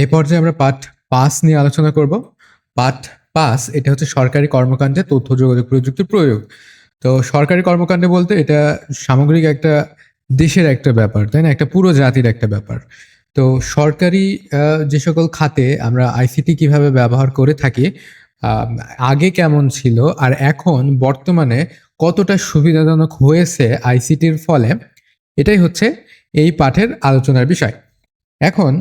এই পর্যায়ে আমরা পার্ট ৫ নিয়ে আলোচনা করব। পার্ট ৫ এটা হচ্ছে সরকারি কর্মকাণ্ডে তথ্য যোগাযোগ প্রযুক্তির প্রয়োগ। তো সরকারি কর্মকাণ্ডে বলতে এটা সামগ্রিক একটা দেশের একটা ব্যাপার, তাই না? একটা পুরো জাতির একটা ব্যাপার। তো সরকারি যে সকল খাতে আমরা আইসিটি কিভাবে ব্যবহার করে থাকি, আম আগে কেমন ছিল আর এখন বর্তমানে কতটা সুবিধাজনক হয়েছে আইসিটির ফলে, এটাই হচ্ছে এই পাঠের আলোচনার বিষয়। এখন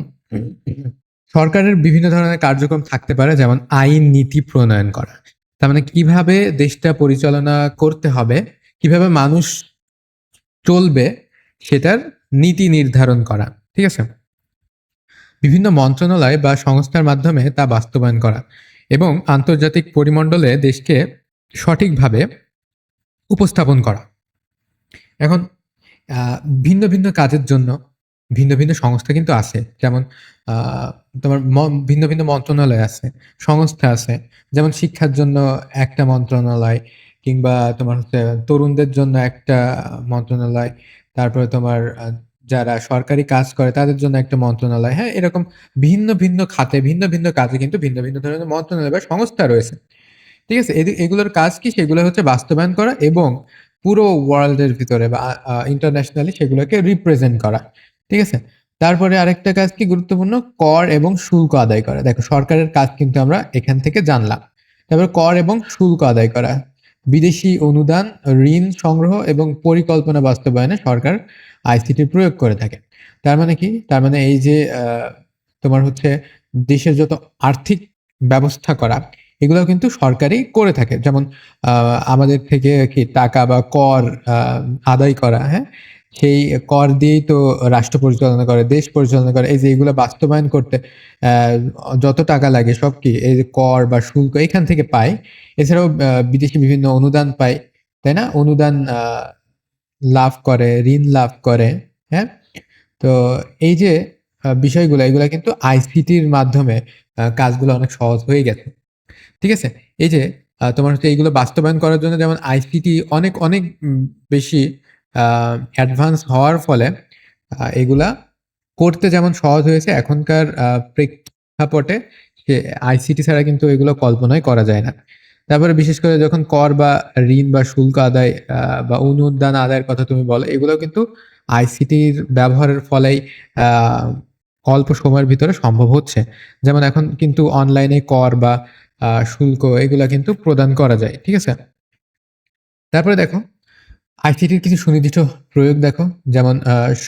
সরকারের বিভিন্ন ধরনের কার্যক্রম থাকতে পারে, যেমন আইন নীতি প্রণয়ন করা। তার মানে কিভাবে দেশটা পরিচালনা করতে হবে, কিভাবে মানুষ চলবে সেটার নীতি নির্ধারণ করা। ঠিক আছে? বিভিন্ন মন্ত্রণালয় বা সংস্থার মাধ্যমে তা বাস্তবায়ন করা এবং আন্তর্জাতিক পরিমণ্ডলে দেশকে সঠিকভাবে উপস্থাপন করা। এখন ভিন্ন ভিন্ন কাজের জন্য ভিন্ন ভিন্ন সংস্থা কিন্তু আছে। যেমন তোমার ভিন্ন ভিন্ন মন্ত্রণালয় আছে, সংস্থা আছে। যেমন শিক্ষার জন্য একটা মন্ত্রণালয়, কিংবা তোমার হচ্ছে তরুণদের জন্য একটা মন্ত্রণালয়। তারপরে তোমার যারা সরকারি কাজ করে তাদের জন্য একটা মন্ত্রণালয়। হ্যাঁ, এরকম ভিন্ন ভিন্ন খাতে ভিন্ন ভিন্ন কাজে কিন্তু ভিন্ন ভিন্ন ধরনের মন্ত্রণালয় বা সংস্থা রয়েছে। ঠিক আছে? এগুলোর কাজ কি? সেগুলো হচ্ছে বাস্তবায়ন করা এবং পুরো ওয়ার্ল্ডের ভিতরে বা ইন্টারন্যাশনালি সেগুলোকে রিপ্রেজেন্ট করা। ঠিক আছে? তারপরে আরেকটা কাজ কি গুরুত্বপূর্ণ? কর এবং শুল্ক আদায় করা। দেখো, সরকারের কাজ কিন্তু আমরা এখান থেকে জানলাম। তারপর কর এবং শুল্ক আদায় করা। বিদেশি অনুদান, ঋণ সংগ্রহ এবং পরিকল্পনা বাস্তবায়নে সরকার আইসিটির প্রয়োগ করে থাকে। তার মানে কি? তার মানে এই যে তোমার হচ্ছে দেশের যত আর্থিক ব্যবস্থা করা, এগুলোও কিন্তু সরকারই করে থাকে। যেমন আমাদের থেকে কি টাকা বা কর আদায় করা, হ্যাঁ? সেই কর দিয়েই তো রাষ্ট্র পরিচালনা করে, দেশ পরিচালনা করে। এই যে এগুলো বাস্তবায়ন করতে আ যত টাকা লাগে সব কি এই যে কর বা শুল্ক এখান থেকে পায়। এছাড়াও বিদেশি বিভিন্ন অনুদান পায়, তাই না? অনুদান লাভ করে, ঋণ লাভ করে, হ্যাঁ? তো এই যে বিষয়গুলা, এগুলা কিন্তু আইসিটির মাধ্যমে কাজগুলো অনেক সহজ হয়ে গেছে। ঠিক আছে? এই যে তোমার হচ্ছে এইগুলো বাস্তবায়ন করার জন্য যেমন আইসিটি অনেক, অনেক বেশি আ অ্যাডভান্স হওয়ার ফলে এগুলা করতে যেমন সহজ হয়েছে, এখনকার প্রেক্ষাপটে সে আইসিটি ছাড়া কিন্তু এগুলো কল্পনাই করা যায় না। তারপরে বিশেষ করে যখন কর বা ঋণ বা শুল্ক আদায় বা অনুদান আদায়ের কথা তুমি বলো, এগুলোও কিন্তু আইসিটির ব্যবহারের ফলেই আ অল্প সময়ের ভিতরে সম্ভব হচ্ছে। যেমন এখন কিন্তু অনলাইনে কর বা শুল্ক এগুলা কিন্তু প্রদান করা যায়। ঠিক আছে? তারপরে দেখো আইসিটির কিছু সুনির্দিষ্ট প্রয়োগ দেখো। যেমন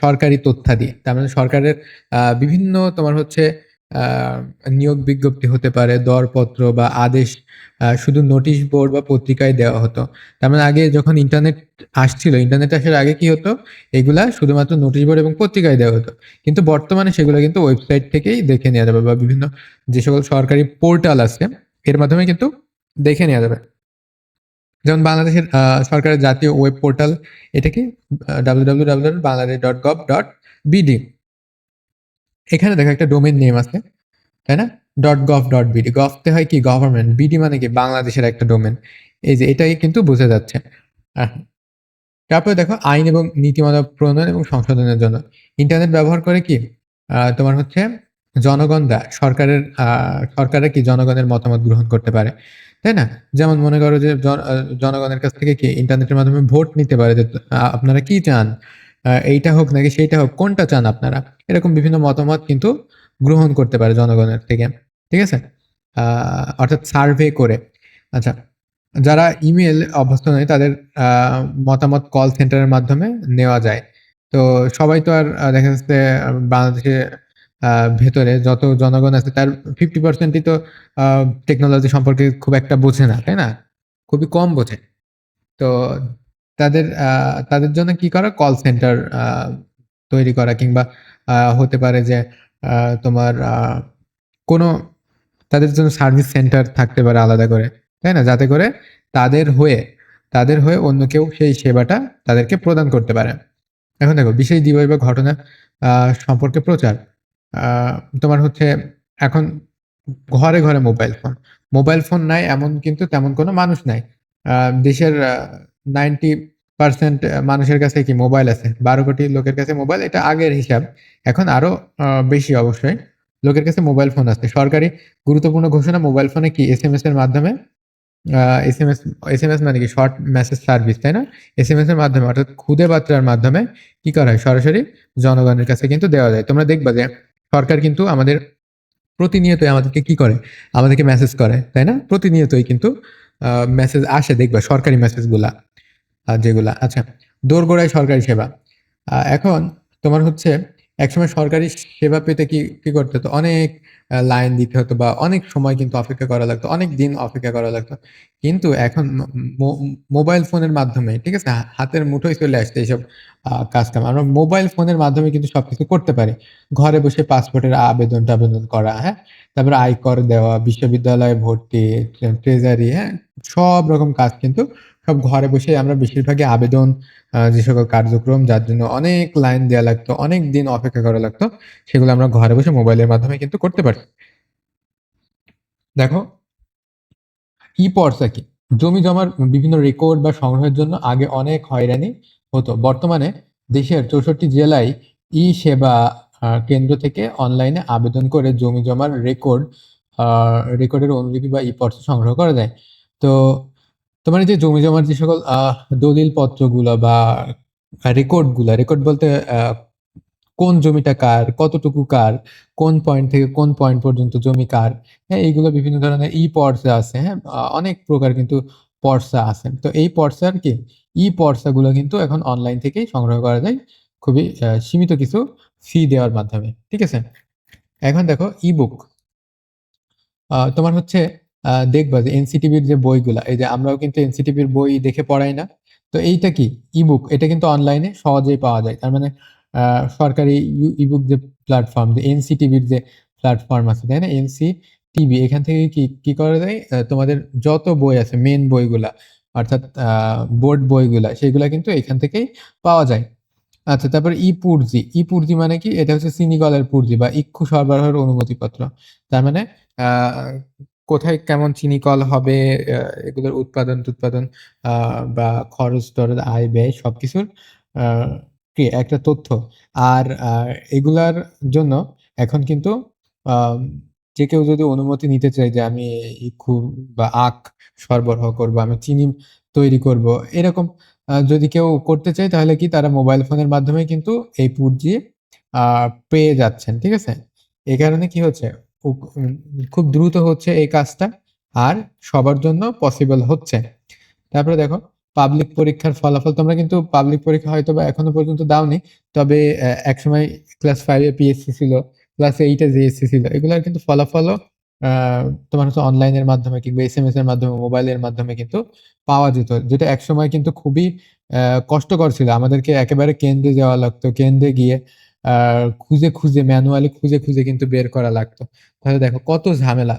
সরকারি তথ্যাদি। তার মানে সরকারের বিভিন্ন তোমার হচ্ছে আ নিয়োগ বিজ্ঞপ্তি হতে পারে, দরপত্র বা আদেশ শুধু নোটিশ বোর্ড বা পত্রিকায় দেওয়া হতো। তার মানে আগে যখন ইন্টারনেট আসছিল, ইন্টারনেট আসার আগে কি হতো? এগুলা শুধুমাত্র নোটিশ বোর্ড এবং পত্রিকায় দেওয়া হতো। কিন্তু বর্তমানে সেগুলো কিন্তু ওয়েবসাইট থেকেই দেখে নেওয়া যাবে, বা বিভিন্ন যে সকল সরকারি পোর্টাল আছে এর মাধ্যমে কিন্তু দেখে নেওয়া যাবে। যেমন বাংলাদেশের সরকারের জাতীয় ওয়েব পোর্টাল, এটা কি www.bangladesh.gov.bd। এখানে দেখো একটা ডোমেইন নেম আছে, তাই না? .gov.bd। গভতে হয় কি গভর্নমেন্ট, বিডি মানে কি বাংলাদেশের একটা ডোমেন। এই যে এটাই কিন্তু বোঝা যাচ্ছে। আহ, তারপরে দেখো আইন এবং নীতিমালা প্রণয়ন এবং সংশোধনের জন্য ইন্টারনেট ব্যবহার করে কি তোমার হচ্ছে জনগণরা সরকারের কি জনগণের মতামত গ্রহণ করতে পারে, তাই না? যেমন মনে করো যে জনগণের কাছ থেকে কি ইন্টারনেটের মাধ্যমে ভোট নিতে পারে যে আপনারা কি চান, এইটা হোক নাকি সেইটা হোক, কোনটা চান আপনারা, এরকম বিভিন্ন মতামত কিন্তু গ্রহণ করতে পারে জনগণের থেকে। ঠিক আছে? অর্থাৎ সার্ভে করে। আচ্ছা, যারা ইমেল অভ্যস্ত নয় তাদের মতামত কল সেন্টারের মাধ্যমে নেওয়া যায়। তো সবাই তো আর দেখা যাচ্ছে বাংলাদেশে ভেতরে যত জনগণ আছে তার 50%ই তো টেকনোলজি সম্পর্কে খুব একটা বোঝে না, তাই না? খুবই কম বোঝে। তো তাদের জন্য কি করা? কল সেন্টার তৈরি করা, কিংবা হতে পারে যে তোমার কোনো তাদের জন্য সার্ভিস সেন্টার থাকতে পারে আলাদা করে, তাই না? যাতে করে তাদের হয়ে তাদের হয়ে অন্য কেউ সেই সেবাটা তাদেরকে প্রদান করতে পারে। এখন দেখো বিশেষ দিবস বা ঘটনা সম্পর্কে প্রচার। আহ, তোমার হচ্ছে এখন ঘরে ঘরে মোবাইল ফোন। মোবাইল ফোন নাই এমন কিন্তু তেমন কোনো মানুষ নাই। দেশের 90% মানুষের কাছে কি মোবাইল আছে, 12 কোটি লোকের কাছে মোবাইল, এটা আগের হিসাব। এখন আরো বেশি অবশ্যই। লোকের কাছে মোবাইল ফোন আছে। সরকারি গুরুত্বপূর্ণ ঘোষণা মোবাইল ফোনে কি এসএমএস এর মাধ্যমে, এসএমএস এসএমএস মানে কি শর্ট মেসেজ সার্ভিস, তাই না? এসএমএস এর মাধ্যমে অর্থাৎ খুদে বার্তার মাধ্যমে কি করা হয়, সরাসরি জনগণের কাছে কিন্তু দেওয়া যায়। তোমরা দেখবা যে সরকার কিন্তু আমাদের প্রতিনিয়তই আমাদেরকে কি করে, আমাদেরকে মেসেজ করে, তাই না? প্রতিনিয়তই কিন্তু মেসেজ আসে, দেখবা সরকারি মেসেজগুলা যেগুলা। আচ্ছা, দোরগোড়ায় সরকারি সেবা। এখন তোমার হচ্ছে একসময় সরকারি সেবা পেতে কি কি করতে হতো, অনেক লাইন দিতে হতো বা অনেক সময় কিন্তু অপেক্ষা করা লাগতো, অনেক দিন অপেক্ষা করা লাগতো। কিন্তু এখন মোবাইল ফোনের মাধ্যমে, ঠিক আছে, হাতের মুঠোয় চলে আসছে এইসব কাজ কাম। আমরা মোবাইল ফোনের মাধ্যমে কিন্তু সবকিছু করতে পারি। ঘরে বসে পাসপোর্টের আবেদন টাবেদন করা, হ্যাঁ, তারপরে আয়কর দেওয়া, বিশ্ববিদ্যালয়ে ভর্তি, ট্রেজারি, হ্যাঁ, সব রকম কাজ কিন্তু সব ঘরে বসে আমরা বেশিরভাগই আবেদন, যে সকল কার্যক্রম যার জন্য অনেক লাইন দেওয়া লাগতো, অনেক দিন অপেক্ষা করা লাগতো, সেগুলো আমরা ঘরে বসে মোবাইলের মাধ্যমে কিন্তু করতে পারি। দেখো, ই পর্চা কি? জমি জমার বিভিন্ন রেকর্ড বা সংগ্রহের জন্য আগে অনেক হয়রানি হতো। বর্তমানে দেশের 64 জেলায় ই সেবা কেন্দ্র থেকে অনলাইনে আবেদন করে জমি জমার রেকর্ডের অনুলিপি বা ই পর্চা সংগ্রহ করা যায়। তো তোমার এই যে জমি জমার যে সকল দলিল পত্রগুলো বা রেকর্ড বলতে কোন জমিটা কার, কতটুকু কার, কোন পয়েন্ট থেকে কোন পয়েন্ট পর্যন্ত জমি কার, হ্যাঁ, এইগুলো বিভিন্ন ধরনের ই পর্চা আছে, হ্যাঁ, অনেক প্রকার কিন্তু পর্চা আছে। তো এই পর্চার কি, ই পর্চাগুলো কিন্তু এখন অনলাইন থেকেই সংগ্রহ করা যায়, খুবই সীমিত কিছু ফি দেওয়ার মাধ্যমে, ঠিক আছে? এখন দেখো ইবুক। তোমার হচ্ছে দেখবা যে এনসিটিভির যে বইগুলা, এই যে আমরাও কিন্তু এনসিটিভির বই দেখে পড়াই না, তো এইটা কি, ইবুক, এটা কিন্তু অনলাইনে সহজেই পাওয়া যায়। তার মানে সরকারি ইবুক যে প্ল্যাটফর্ম, যে এনসিটিভির যে প্ল্যাটফর্ম আছে, তাই না, এনসি টিভি, এখান থেকে কি কি করা যায়, তোমাদের যত বই আছে মেন বইগুলা, অর্থাৎ বোর্ড বইগুলা, সেগুলা কিন্তু এখান থেকেই পাওয়া যায়। আচ্ছা, তারপর ই পুরজি মানে কি, এটা হচ্ছে চিনিকলের পুরজি বা ইক্ষু সরবরাহের অনুমতিপত্র। তার মানে আহ, কোথায় কেমন চিনিকল হবে, এগুলোর উৎপাদন বা খরচ টরচ, আয় ব্যয় সবকিছুর আহ, কি একটা তথ্য। আর এগুলার জন্য এখন কিন্তু আহ, যে কেউ যদি অনুমতি নিতে চায় যে আমি ইক্ষু বা আখ সরবরাহ করব, আমি চিনি তৈরি করব, এরকম যদি কেউ করতে চায়, তাহলে কি তারা মোবাইল ফোনের মাধ্যমে কিন্তু এই পুঁজি পেয়ে যাচ্ছেন, ঠিক আছে? এই কারণে কি হচ্ছে, উম, খুব দ্রুত হচ্ছে এই কাজটা, আর সবার জন্য পসিবল হচ্ছে। তারপরে দেখো, পাবলিক পরীক্ষার ফলাফল। তোমরা কিন্তু পাবলিক পরীক্ষা হয়তো বা এখনো পর্যন্ত দাওনি, তবে একসময় ক্লাস 5-এ পিএসসি ছিল, ক্লাস 8-এ জিএসসি ছিল, এগুলোর কিন্তু ফলাফলও তোমার হচ্ছে অনলাইনের মাধ্যমে কিংবা এসএমএস এর মাধ্যমে, মোবাইলের মাধ্যমে কিন্তু পাওয়া যেত, যেটা একসময় কিন্তু খুবই কষ্টকর ছিল। আমাদেরকে একেবারে কেন্দ্রে যাওয়া লাগতো, কেন্দ্রে গিয়ে খুঁজে খুঁজে, ম্যানুয়ালি খুঁজে খুঁজে কিন্তু বের করা লাগতো। তাহলে দেখো কত ঝামেলা,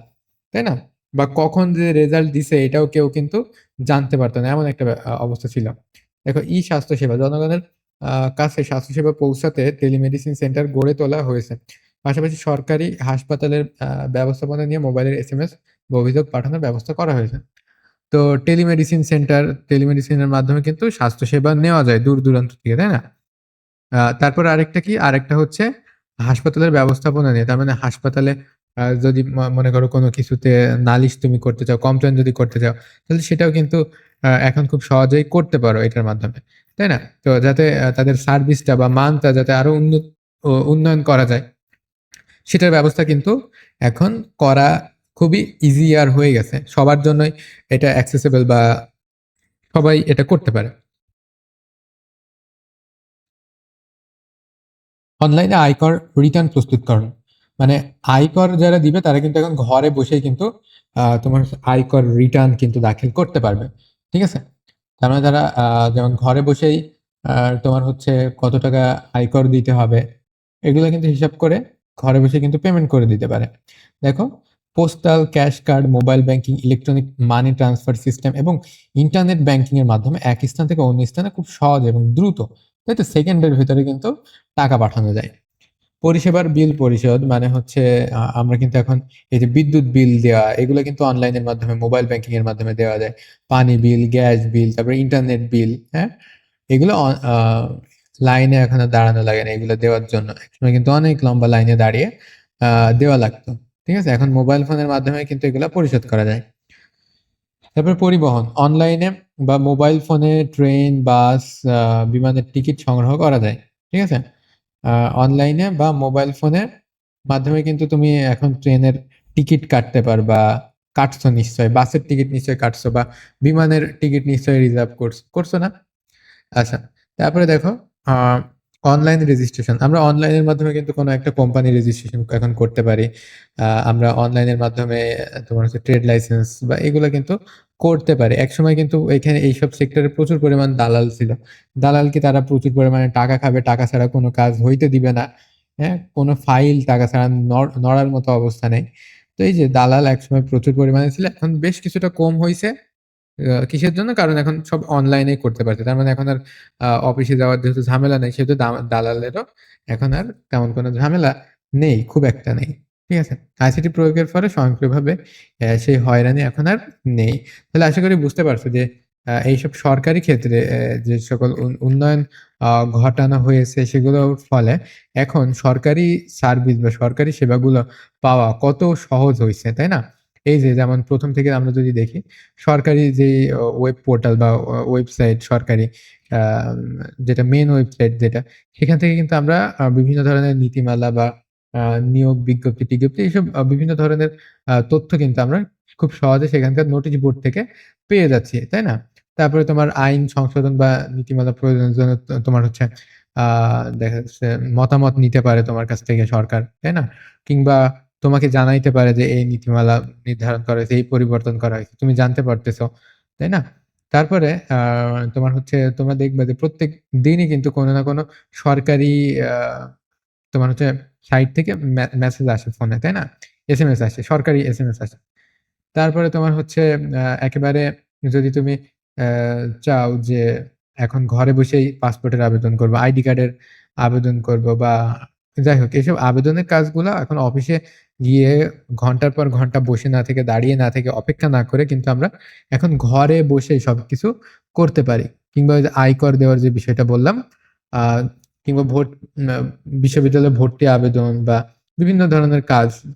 তাই না? বা কখন যে রেজাল্ট দিছে এটাও কেউ কিন্তু জানতে পারতো না, এমন একটা অবস্থা ছিল। দেখো, ই স্বাস্থ্যসেবা, জনগণের কাছে স্বাস্থ্যসেবা পৌঁছাতে টেলিমেডিসিন সেন্টার গড়ে তোলা হয়েছে। পাশাপাশি সরকারি হাসপাতালের ব্যবস্থাপনা নিয়ে মোবাইলের এসএমএস বা অভিযোগ পাঠানোর ব্যবস্থা করা হয়েছে। তো টেলিমেডিসিনের মাধ্যমে কিন্তু স্বাস্থ্যসেবা নেওয়া যায় দূর দূরান্ত থেকে, তাই না? তারপর আরেকটা হচ্ছে হাসপাতালের ব্যবস্থাপনা নিয়ে। তার মানে হাসপাতালে যদি মনে করো কোনো কিছুতে নালিশ তুমি করতে চাও, কমপ্লেন যদি করতে চাও, তাহলে সেটাও কিন্তু এখন খুব সহজেই করতে পারো এটার মাধ্যমে, তাই না? তো যাতে তাদের সার্ভিসটা বা মানটা যাতে আরো উন্নয়ন করা যায়, সেটার ব্যবস্থা কিন্তু এখন করা খুবই ইজিয়ার হয়ে গেছে, সবার জন্যই এটা অ্যাক্সেসেবল বা সবাই এটা করতে পারে। অনলাইনে আয়কর রিটার্ন প্রস্তুতকরণ, মানে আয়কর যারা দিবে তারা কিন্তু এখন ঘরে বসেই কিন্তু তোমার আয়কর রিটার্ন কিন্তু দাখিল করতে পারবে, ঠিক আছে? তার মানে তারা যেমন ঘরে বসেই তোমার হচ্ছে কত টাকা আয়কর দিতে হবে, এগুলো কিন্তু হিসাব করে ঘরে বসে কিন্তু পেমেন্ট করে দিতে পারে। দেখো, postal, cash card, mobile banking, electronic money transfer system এবং ইন্টারনেট ব্যাংকিং এর মাধ্যমে এক স্থান থেকে অন্য স্থানে খুব সহজ এবং দ্রুত, তাই তো, সেকেন্ডের ভিতরে কিন্তু টাকা পাঠানো যায়। পরিষেবার বিল পরিশোধ মানে হচ্ছে আমরা কিন্তু এখন এই যে বিদ্যুৎ বিল দেওয়া, এগুলো কিন্তু অনলাইনের মাধ্যমে, মোবাইল ব্যাংকিং এর মাধ্যমে দেওয়া যায়। পানি বিল, গ্যাস বিল, তারপরে ইন্টারনেট বিল, হ্যাঁ, এগুলো লাইনে এখন আর দাঁড়ানো লাগে না এগুলো দেওয়ার জন্য। একসময় কিন্তু অনেক লম্বা লাইনে দাঁড়িয়ে দেওয়া লাগতো। ঠিক আছে? এখন মোবাইল ফোনের মাধ্যমে কিন্তু এগুলা পরিশোধ করা যায়। তারপর পরিবহন। অনলাইনে বা মোবাইল ফোনে ট্রেন, বাস, বিমানের টিকিট সংগ্রহ করা যায়। ঠিক আছে? অনলাইনে বা মোবাইল ফোনের মাধ্যমে কিন্তু তুমি এখন ট্রেনের টিকিট কাটতে পারবা। কাটছো নিশ্চয়ই। বাসের টিকিট নিশ্চয়ই কাটছো বা বিমানের টিকিট নিশ্চয়ই রিজার্ভ করছো। করছো না? আচ্ছা। তারপরে দেখো আ অনলাইন রেজিস্ট্রেশন। আমরা অনলাইনের মাধ্যমে কিন্তু কোনো একটা কোম্পানি রেজিস্ট্রেশন এখন করতে পারি। আমরা অনলাইনের মাধ্যমে তোমার হচ্ছে ট্রেড লাইসেন্স বা এগুলা কিন্তু করতে পারি। একসময় কিন্তু এখানে এইসব সেক্টরে প্রচুর পরিমাণ দালাল ছিল। দালালকে তারা প্রচুর পরিমাণে টাকা খাবে, টাকা ছাড়া কোনো কাজ হইতে দিবে না। হ্যাঁ? কোনো ফাইল টাকা ছাড়া নড়ার মতো অবস্থা নেই। তো এই যে দালাল একসময় প্রচুর পরিমাণে ছিল, এখন বেশ কিছুটা কম হইছে। কিসের জন্য? কারণ এখন সব অনলাইনেই করতে পারছে। তার মানে এখন আর অফিসে যাওয়ার যেহেতু ঝামেলা নেই, সেহেতু দালালেরও এখন আর তেমন কোনো ঝামেলা নেই, খুব একটা নেই। ঠিক আছে? আইসিটি প্রয়োগের ফলে স্বয়ংক্রিয়ভাবে সেই হয়রানি এখন আর নেই। তাহলে আশা করি বুঝতে পারছো যে এইসব সরকারি ক্ষেত্রে যে সকল উন্নয়ন আ ঘটানো হয়েছে সেগুলোর ফলে এখন সরকারি সার্ভিস বা সরকারি সেবাগুলো পাওয়া কত সহজ হইছে, তাই না? এই যে যেমন ১ম থেকে আমরা যদি দেখি সরকারি যে ওয়েব পোর্টাল বা ওয়েবসাইট সরকারি আম যেটা মেইন ওয়েবসাইট যেটা, সেখান থেকে কিন্তু আমরা বিভিন্ন ধরনের নীতিমালা বা আ নিয়োগ বিজ্ঞপ্তি-টিজ্ঞপ্তি এইসব বিভিন্ন ধরনের তথ্য কিন্তু আমরা খুব সহজে সেখানকার নোটিশ বোর্ড থেকে পেয়ে যাচ্ছি, তাই না? তারপরে তোমার আইন সংশোধন বা নীতিমালা প্রয়োজনের জন্য তোমার হচ্ছে আ দেখা যাচ্ছে মতামত নিতে পারে তোমার কাছ থেকে সরকার, তাই না? কিংবা তোমাকে জানাইতে পারে যে এই নীতিমালা নির্ধারণ করা হয়েছে, এই পরিবর্তন করা হয়েছে। তুমি জানতে পারতেছো, তাই না? তারপরে তোমার হচ্ছে তোমরা দেখবে যে প্রত্যেক দিনই কিন্তু কোনো না কোনো সরকারি আ তোমার হচ্ছে সাইট থেকে মেসেজ আসে ফোনে, তাই না? এসএমএস আসে, সরকারি এসএমএস আসে। তারপরে তোমার হচ্ছে একেবারে যদি তুমি অ্যা চাও যে এখন ঘরে বসেই পাসপোর্টের আবেদন করব, আইডি কার্ডের আবেদন করব বা যাই হোক এসব আবেদনের কাজগুলা এখন অফিসে গিয়ে ঘন্টার পর ঘন্টা বসে না থেকে, দাঁড়িয়ে না থেকে, অপেক্ষা না করে কিন্তু আমরা এখন ঘরে বসেই সবকিছু করতে পারি। কিংবা ওই যে আয়কর দেওয়ার যে বিষয়টা বললাম, আ কিংবা আ বিশ্ববিদ্যালয়ে ভর্তি আবেদন বা বিভিন্ন ধরনের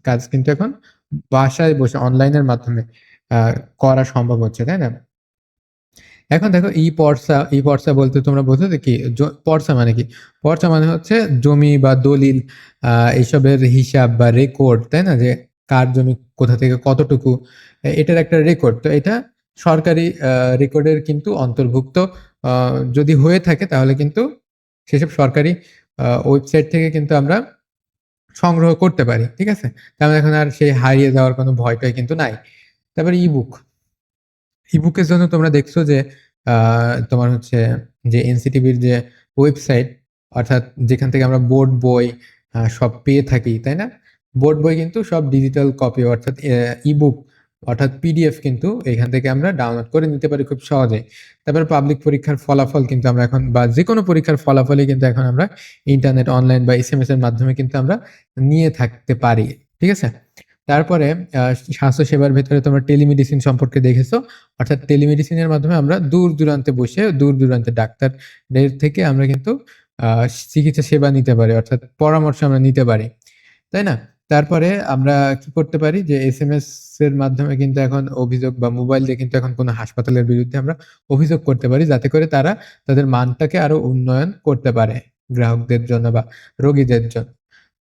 কাজ কিন্তু এখন বাসায় বসে অনলাইনের মাধ্যমে আ করা সম্ভব হচ্ছে, তাই না? এখন দেখো ই-পর্চা বলতে তোমরা বোঝো যে কি? পর্চা মানে কি? পর্চা মানে হচ্ছে জমি বা দলিল আ এসবের হিসাব বা রেকর্ড, তাই না? যে কার জমি কোথা থেকে কতটুকু এটার একটা রেকর্ড। তো এটা সরকারি রেকর্ডের কিন্তু অন্তর্ভুক্ত আ যদি হয়ে থাকে তাহলে কিন্তু সেসব সরকারি ওয়েবসাইট থেকে কিন্তু আমরা সংগ্রহ করতে পারি। ঠিক আছে? তার মানে এখন আর সেই হারিয়ে যাওয়ার কোনো ভয়-টয় কিন্তু নাই। তারপরে ই-বুক। ই-বুকের জন্য তোমরা দেখছো যে আ তোমার হচ্ছে যে এনসিটিবির যে ওয়েবসাইট অর্থাৎ যেখান থেকে আমরা বোর্ড বই সব পেয়ে থাকি, তাই না? বোর্ড বই কিন্তু সব ডিজিটাল কপি অর্থাৎ ই-বুক অর্থাৎ পিডিএফ কিন্তু এখান থেকে আমরা ডাউনলোড করে নিতে পারি খুব সহজেই। তারপরে পাবলিক পরীক্ষার ফলাফল কিন্তু আমরা এখন বা যেকোনো পরীক্ষার ফলাফলই কিন্তু এখন আমরা ইন্টারনেট, অনলাইন বা এসএমএস এর মাধ্যমে কিন্তু আমরা নিয়ে থাকতে পারি। ঠিক আছে? তারপরে আ স্বাস্থ্যসেবার ভেতরে তোমরা টেলিমেডিসিন সম্পর্কে দেখেছো। অর্থাৎ টেলিমেডিসিনের মাধ্যমে আমরা দূর-দূরান্তে বসে দূর-দূরান্তের ডাক্তারদের থেকে আমরা কিন্তু আ চিকিৎসা সেবা নিতে পারি। অর্থাৎ পরামর্শ আমরা নিতে পারি। তাই না? তারপরে আমরা কি করতে পারি যে এসএমএস এর মাধ্যমে কিন্তু এখন অভিযোগ বা মোবাইল দিয়ে কিন্তু এখন কোনো হাসপাতালের বিরুদ্ধে আমরা অভিযোগ করতে পারি যাতে করে তারা তাদের মানটাকে আরো উন্নয়ন করতে পারে গ্রাহকদের জন্য বা রোগীদের জন্য।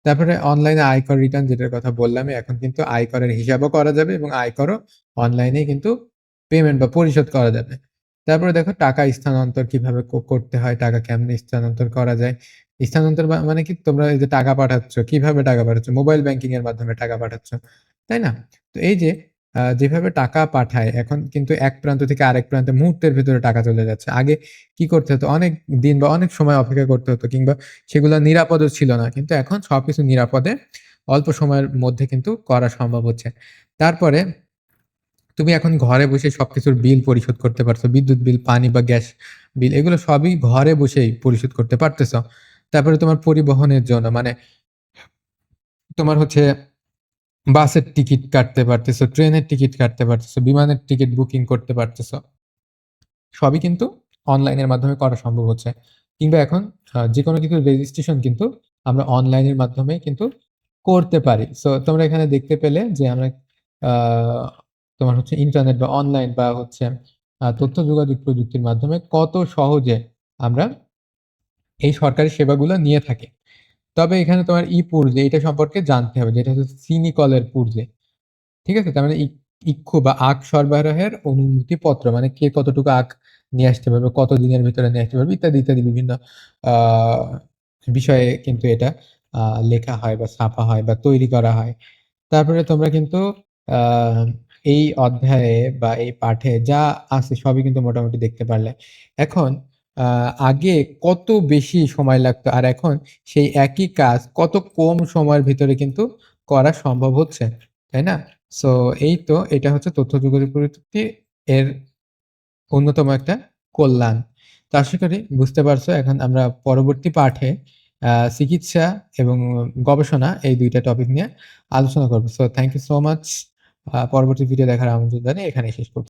তারপরে অনলাইনে আয়কর রিটার্ন যেটার কথা বললামই, এখন কিন্তু আয়করের হিসাবও করা যাবে এবং আয়করও অনলাইনেই কিন্তু পেমেন্ট বা পরিশোধ করা যাবে। তারপরে দেখো টাকা স্থানান্তর কিভাবে করতে হয়, টাকা কেমনে স্থানান্তর করা যায়। স্থানান্তর মানে কি তোমরা এই যে টাকা পাঠাচ্ছ, কিভাবে টাকা পাঠাচ্ছ? মোবাইল ব্যাংকিং এর মাধ্যমে টাকা পাঠাচ্ছ। তাই না? তো এই যে যেভাবে টাকা পাঠায় এখন কিন্তু এক প্রান্ত থেকে আরেক প্রান্তে মুহূর্তের ভেতরে টাকা চলে যাচ্ছে। আগে কি করতে হতো? অনেক দিন বা অনেক সময় অপেক্ষা করতে হতো কিংবা সেগুলা নিরাপদও ছিল না। কিন্তু এখন সবকিছু নিরাপদে অল্প সময়ের মধ্যে কিন্তু করা সম্ভব হচ্ছে। তারপরে তুমি এখন ঘরে বসে সবকিছুর বিল পরিশোধ করতে পারছো। বিদ্যুৎ বিল, পানি বা গ্যাস বিল এগুলো সবই ঘরে বসেই পরিশোধ করতে পারতেছ। তারপরে তোমার পরিবহনের জন্য মানে তোমার হচ্ছে বাসের টিকিট কাটতে পারতেছো, ট্রেনের টিকিট কাটতে পারতেছো, বিমানের টিকিট বুকিং করতে পারতেছো। সবই কিন্তু অনলাইনের মাধ্যমে করা সম্ভব হচ্ছে। কিংবা এখন যেকোনো কিছুর রেজিস্ট্রেশন কিন্তু আমরা অনলাইনের মাধ্যমেই কিন্তু করতে পারি। সো তোমরা এখানে দেখতে পেলে যে আমরা আহ, তোমার হচ্ছে ইন্টারনেট বা অনলাইন বা হচ্ছে তথ্য যোগাযোগ প্রযুক্তির মাধ্যমে কত সহজে আমরা এই সরকারি সেবাগুলো নিয়ে থাকি। তবে এখানে তোমার পূর্বে এটা সম্পর্কে জানতে হবে, যেটা হচ্ছে চিনিকলের পূর্বে। ঠিক আছে, তার মানে ইক্ষু বা আখ সরবরাহের অনুমতি পত্র, মানে কে কতটুকু আখ নিয়ে আসতে পারবে, কত দিনের ভিতরে নিয়ে আসতে পারবে, ইত্যাদি ইত্যাদি বিভিন্ন আহ বিষয়ে কিন্তু এটা লেখা হয় বা ছাপা হয় বা তৈরি করা হয়। তারপরে তোমরা কিন্তু আহ এই অধ্যায়ে বা এই পাঠে যা আছে সবই কিন্তু মোটামুটি দেখতে পারলে। এখন আগে কত বেশি সময় লাগতো, আর এখন সেই একই কাজ কত কম সময়ের ভিতরে কিন্তু করা সম্ভব হচ্ছে, তাই না? সো এই তো, এটা হচ্ছে তথ্য যোগাযোগ প্রযুক্তি এর অন্যতম একটা কল্যাণ। তো আশা করি বুঝতে পারছো। এখন আমরা পরবর্তী পাঠে চিকিৎসা এবং গবেষণা এই দুইটা টপিক নিয়ে আলোচনা করবো। So thank you so much. পরবর্তী ভিডিও দেখার আমন্ত্রণ জানিয়ে এখানে শেষ করছি।